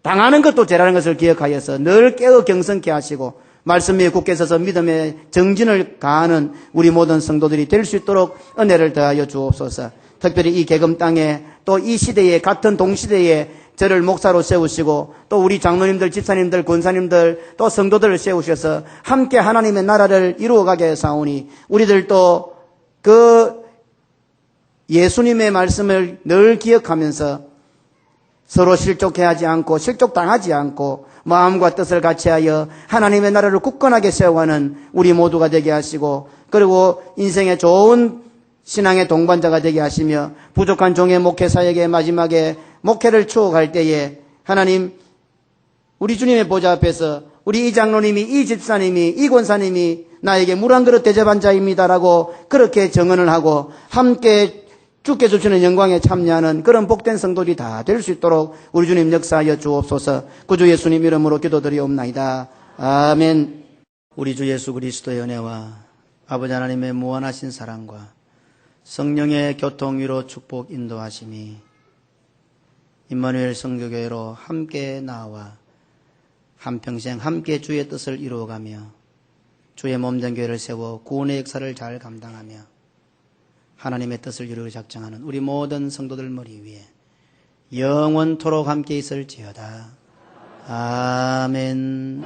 당하는 것도 죄라는 것을 기억하여서 늘 깨어 경성케 하시고 말씀 위에 굳게 서서 믿음의 정진을 가하는 우리 모든 성도들이 될 수 있도록 은혜를 더하여 주옵소서. 특별히 이 개금 땅에 또 이 시대에 같은 동시대에 저를 목사로 세우시고 또 우리 장로님들, 집사님들, 권사님들 또 성도들을 세우셔서 함께 하나님의 나라를 이루어가게 하사오니 우리들도 그 예수님의 말씀을 늘 기억하면서 서로 실족해하지 않고 실족당하지 않고 마음과 뜻을 같이하여 하나님의 나라를 굳건하게 세워가는 우리 모두가 되게 하시고 그리고 인생의 좋은 신앙의 동반자가 되게 하시며 부족한 종의 목회사에게 마지막에 목회를 추억할 때에 하나님 우리 주님의 보좌 앞에서 우리 이 장로님이 이 집사님이 이 권사님이 나에게 물 한 그릇 대접한 자입니다라고 그렇게 정언을 하고 함께 주께 주시는 영광에 참여하는 그런 복된 성도들이 다 될 수 있도록 우리 주님 역사하여 주옵소서. 구주 예수님 이름으로 기도드리옵나이다. 아멘. 우리 주 예수 그리스도의 은혜와 아버지 하나님의 무한하신 사랑과 성령의 교통위로 축복 인도하심이 임마누엘 성교교회로 함께 나와 한평생 함께 주의 뜻을 이루어가며 주의 몸된 교회를 세워 구원의 역사를 잘 감당하며 하나님의 뜻을 이루어 작정하는 우리 모든 성도들 머리 위에 영원토록 함께 있을지어다. 아멘.